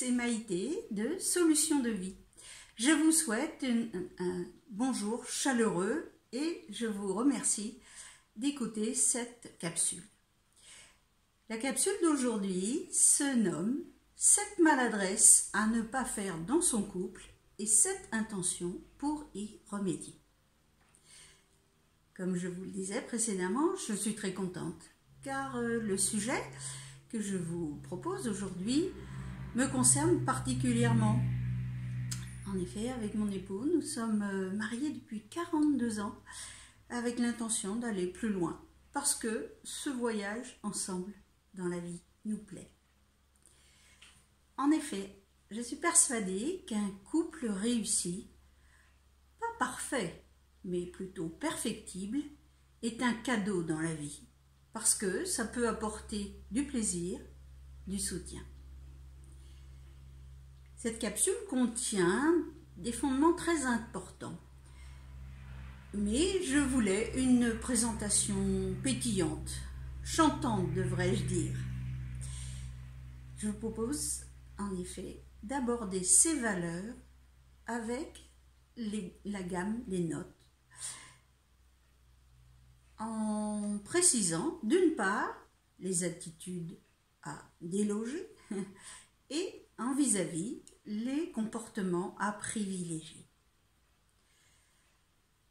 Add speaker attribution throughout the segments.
Speaker 1: c'est Maïté de Solutions de Vie. Je vous souhaite un bonjour chaleureux et je vous remercie d'écouter cette capsule. La capsule d'aujourd'hui se nomme « 7 maladresses à ne pas faire dans son couple et 7 intentions pour y remédier ». Comme je vous le disais précédemment, je suis très contente car le sujet que je vous propose aujourd'hui me concerne particulièrement. En effet, avec mon époux, nous sommes mariés depuis 42 ans avec l'intention d'aller plus loin parce que ce voyage ensemble dans la vie nous plaît. En effet, je suis persuadée qu'un couple réussi, pas parfait, mais plutôt perfectible, est un cadeau dans la vie parce que ça peut apporter du plaisir, du soutien. Cette capsule contient des fondements très importants, mais je voulais une présentation pétillante, chantante devrais-je dire. Je vous propose en effet d'aborder ces valeurs avec la gamme des notes, en précisant d'une part les attitudes à déloger et en vis-à-vis les comportements à privilégier.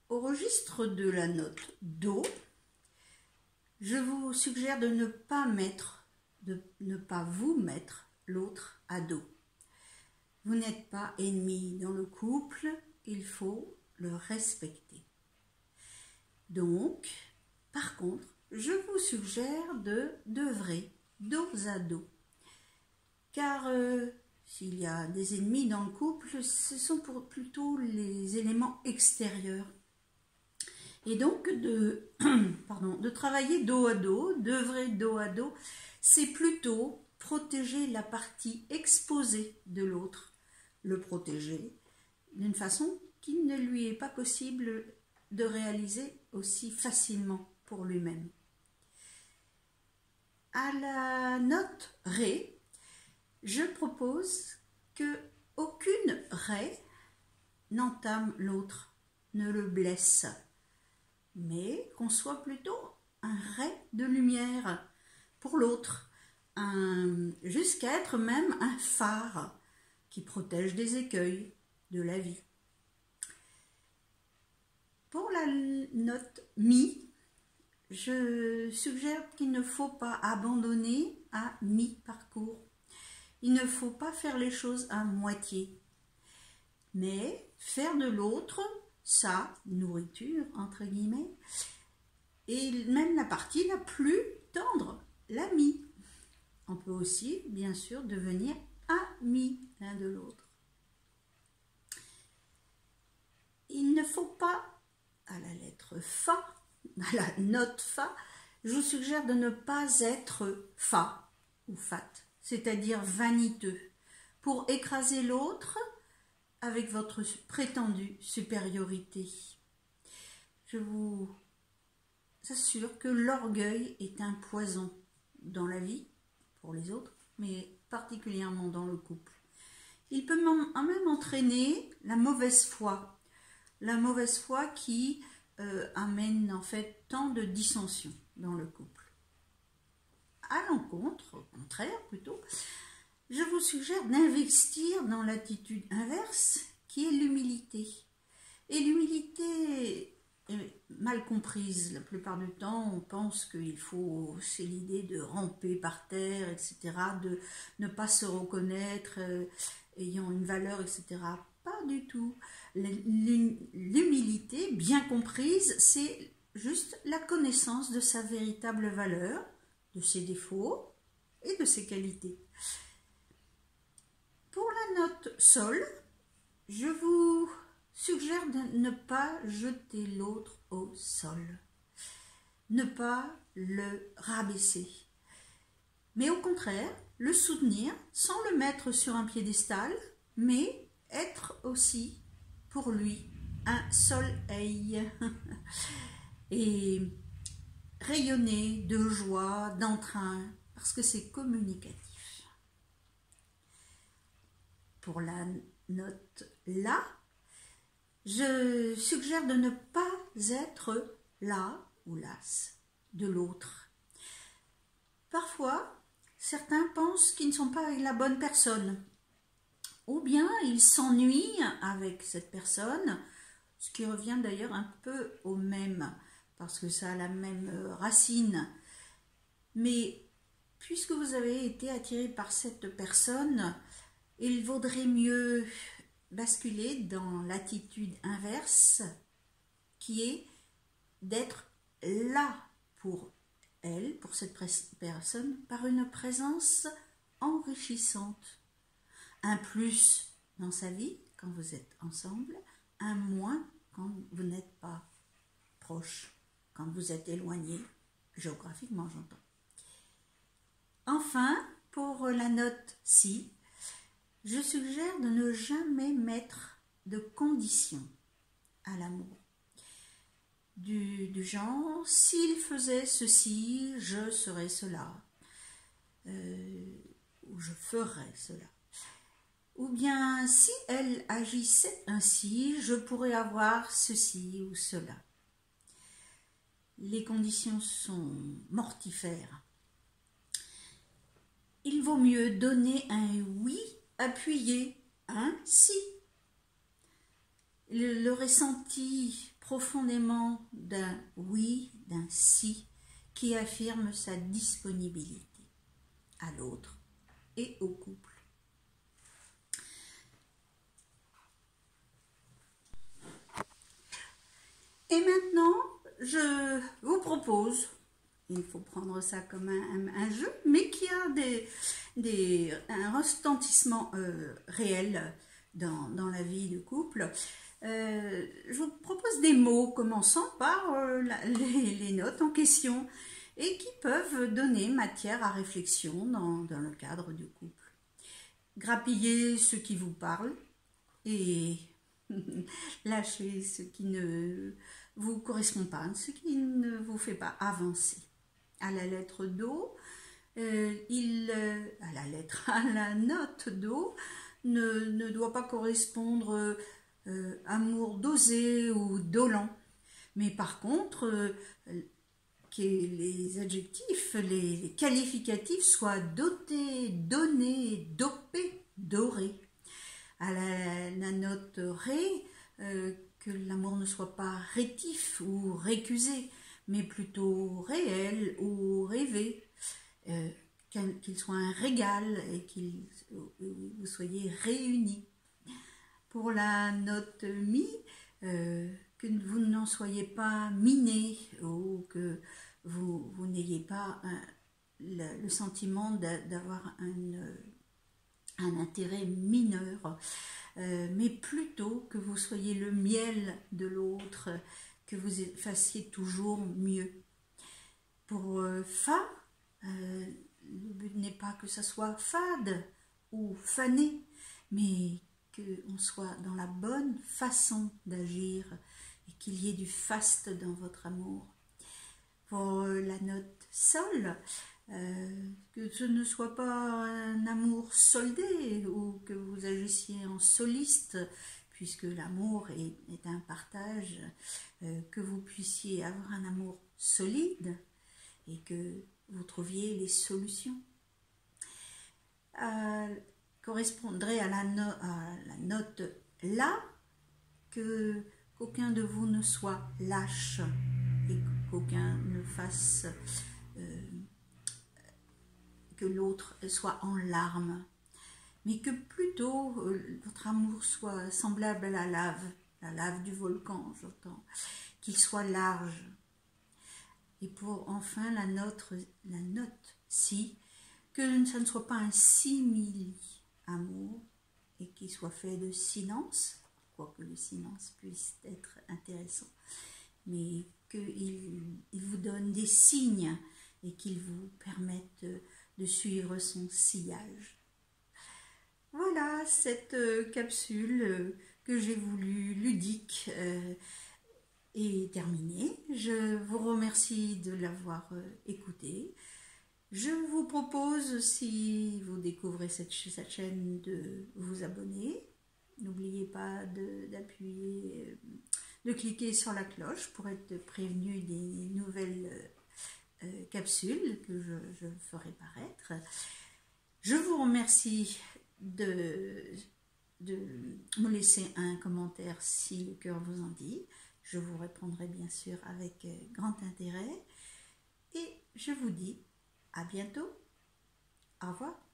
Speaker 1: Au registre de la note Do, je vous suggère de ne pas vous mettre l'autre à dos. Vous n'êtes pas ennemis dans le couple, il faut le respecter. Donc, par contre, je vous suggère d'œuvrer dos à dos. Car s'il y a des ennemis dans le couple, ce sont plutôt les éléments extérieurs. Et donc de travailler dos à dos, d'œuvrer dos à dos, c'est plutôt protéger la partie exposée de l'autre, le protéger d'une façon qu'il ne lui est pas possible de réaliser aussi facilement pour lui-même. À la note Ré, je propose que aucune raie n'entame l'autre, ne le blesse, mais qu'on soit plutôt un ray de lumière pour l'autre, jusqu'à être même un phare qui protège des écueils de la vie. Pour la note Mi, je suggère qu'il ne faut pas abandonner à mi-parcours. Il ne faut pas faire les choses à moitié, mais faire de l'autre sa nourriture, entre guillemets, et même la partie la plus tendre, l'ami. On peut aussi, bien sûr, devenir amis l'un de l'autre. Il ne faut pas, à la lettre Fa, à la note Fa, je vous suggère de ne pas être Fa ou Fat, c'est-à-dire vaniteux, pour écraser l'autre avec votre prétendue supériorité. Je vous assure que l'orgueil est un poison dans la vie, pour les autres, mais particulièrement dans le couple. Il peut même entraîner la mauvaise foi qui amène en fait tant de dissensions dans le couple. À l'encontre, au contraire plutôt, je vous suggère d'investir dans l'attitude inverse qui est l'humilité. Et l'humilité est mal comprise. La plupart du temps, on pense qu'il faut, c'est l'idée de ramper par terre, etc., de ne pas se reconnaître, ayant une valeur, etc. Pas du tout. L'humilité, bien comprise, c'est juste la connaissance de sa véritable valeur, de ses défauts et de ses qualités. Pour la note Sol, je vous suggère de ne pas jeter l'autre au sol, ne pas le rabaisser, mais au contraire, le soutenir sans le mettre sur un piédestal, mais être aussi pour lui un soleil et rayonner de joie, d'entrain, parce que c'est communicatif. pour la note La, je suggère de ne pas être là ou las de l'autre. Parfois, certains pensent qu'ils ne sont pas avec la bonne personne, ou bien ils s'ennuient avec cette personne, ce qui revient d'ailleurs un peu au même, parce que ça a la même racine. Mais puisque vous avez été attiré par cette personne, il vaudrait mieux basculer dans l'attitude inverse, qui est d'être là pour elle, pour cette personne, par une présence enrichissante. Un plus dans sa vie quand vous êtes ensemble, un moins quand vous n'êtes pas proche, quand vous êtes éloigné, géographiquement j'entends. Enfin, pour la note Si, je suggère de ne jamais mettre de conditions à l'amour. Du genre, s'il faisait ceci, je serais cela, ou je ferais cela. Ou bien, si elle agissait ainsi, je pourrais avoir ceci ou cela. Les conditions sont mortifères. Il vaut mieux donner un oui appuyé à un si. Le ressenti profondément d'un oui, d'un si, qui affirme sa disponibilité à l'autre et au couple. Et maintenant, je vous propose, il faut prendre ça comme un jeu, mais qui a un retentissement réel dans la vie de couple. Je vous propose des mots commençant par les notes en question et qui peuvent donner matière à réflexion dans le cadre du couple. Grappillez ce qui vous parle et lâchez ce qui ne vous correspond pas, ce qui ne vous fait pas avancer. À la lettre Do, à la note Do ne doit pas correspondre amour dosé ou dolent. Mais par contre, que les adjectifs, les qualificatifs soient dotés, donnés, dopés, dorés. À la note Ré, que l'amour ne soit pas rétif ou récusé, mais plutôt réel ou rêvé, qu'il soit un régal et que vous soyez réunis. Pour la note Mi, que vous n'en soyez pas miné ou que vous n'ayez pas le sentiment d'avoir un intérêt mineur, mais plutôt que vous soyez le miel de l'autre, que vous fassiez toujours mieux. Pour Fa, le but n'est pas que ça soit fade ou fané, mais qu'on soit dans la bonne façon d'agir et qu'il y ait du faste dans votre amour. Pour la note Sol, que ce ne soit pas un amour soldé ou que vous agissiez en soliste, puisque l'amour est un partage, que vous puissiez avoir un amour solide et que vous trouviez les solutions. Correspondrait à la note La, qu'aucun de vous ne soit lâche et qu'aucun ne fasse que l'autre soit en larmes, mais que plutôt votre amour soit semblable à la lave du volcan, j'entends, qu'il soit large. Et pour enfin la note Si, que ça ne soit pas un simili-amour et qu'il soit fait de silence, quoique le silence puisse être intéressant, mais qu'il vous donne des signes et qu'il vous permette de suivre son sillage. Voilà, cette capsule que j'ai voulu ludique est terminée. Je vous remercie de l'avoir écoutée Je vous propose, si vous découvrez cette chaîne, de vous abonner. N'oubliez pas d'appuyer, de cliquer sur la cloche pour être prévenu des nouvelles capsules que je ferai paraître. Je vous remercie de me laisser un commentaire si le cœur vous en dit. Je vous répondrai bien sûr avec grand intérêt. Et je vous dis à bientôt. Au revoir.